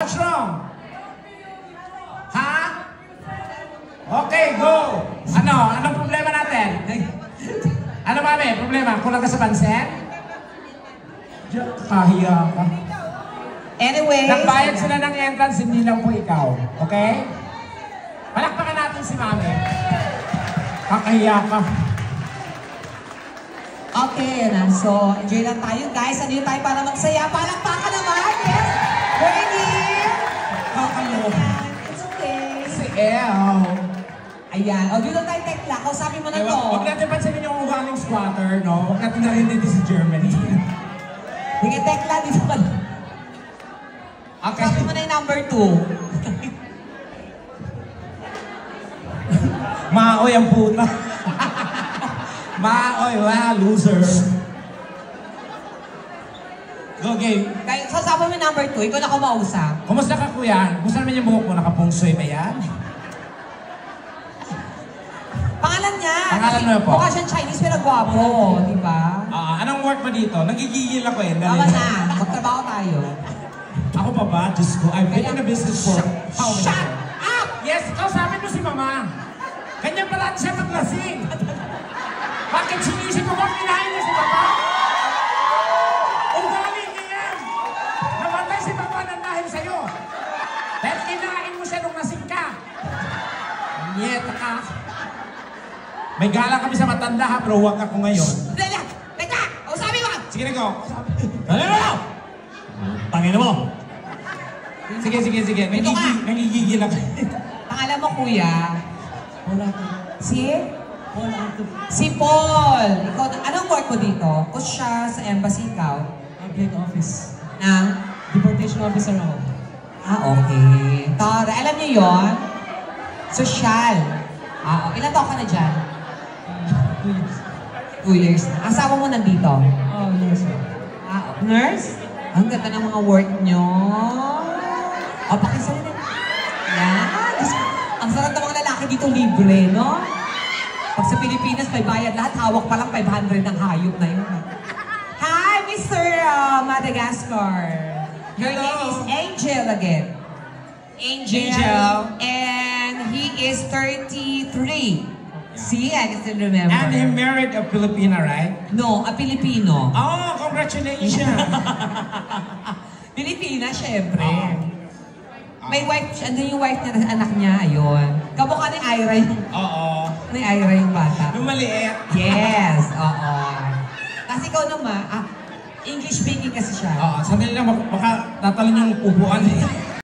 What's wrong? Ha? Okay, go! Anong problema natin? Ano mami? Problema? Kulang ka sa pansin? Kahiya ka. Anyway, nagbayad sila ng entrance, hindi lang po ikaw. Okay? Palakpakan natin si mami. Kakahiya ka. Okay, na. So, enjoy lang tayo, guys. Ano tayo para magsaya? Palakpakan naman. Yes. Ready? Kakaloka. It's okay. Si El. Ayan. O, dito tayo tekla. Kausapin mo na to. Huwag natin pansinin yung ugaling squatter, no? Huwag natin narinig si Germany. Sige, tekla. Dito ka. Okay. Sabi mo na yung number 2. Maoy ang puta. Maoy, loser. Okay. So, sabi mo yung number 2. Ikaw na kumausap. Kumusta ka, kuya? Kumusta naman yung buhok mo? Nakapungsoy ba yan? Pangalan niya. Pangalan mo po? Mukha siyang Chinese pero gwapo. Di ba? Anong work mo dito? Nagigigil ako eh. Tama na. Magtrabaho tayo. Ako pa ba? Diyos ko. I've been in a business for how many years? Shut up! Yes, ikaw sabi mo si mama. Ganyan pala siya maglasing. Bakit sinisip mo bang kinain niya si papa? Ugali niya yan. Namatay si papa ng dahil sa'yo. Dahil kinain mo siya nung lasing ka. Nyeta ka. May galang kami sa matanda ha, pero huwag ako ngayon. Teka! O sabi mo! Sige na ko. Ano mo? Tangin mo. Sige. Nagigigil ako. Pangalan mo, kuya? Si Paul. Ikaw, anong work mo dito? Coach siya sa embassy, ikaw? Public office. Ng? Deportation officer ako. Okay. Tara, alam niyo yon? Social. Ilan taon ka na dyan? 2 years. 2 years na. Asawa mo nandito? Nurse. Nurse? Ang ganda ng mga work nyo. Pakisalita. Yan. Ang sarap ng mga lalaki dito libre, no? Pag sa Pilipinas, may bayad lahat. Hawak pa lang 500 ng hayop na yun. Hi, Mr. Madagascar. Your name is Angel again. Angel. And he is 33. See, I can still remember. And he married a Filipina, right? No, a Filipino. Oh, congratulations! Pilipina, syempre. May wife, andun yung wife niya, anak niya, ayun. Kamukha ni Ira yung... Oo. Ni Ira yung bata. Yung maliit. Yes, oo. Kasi ikaw naman, English speaking kasi siya. Oo, sandali lang, baka tatalon yung upuan eh.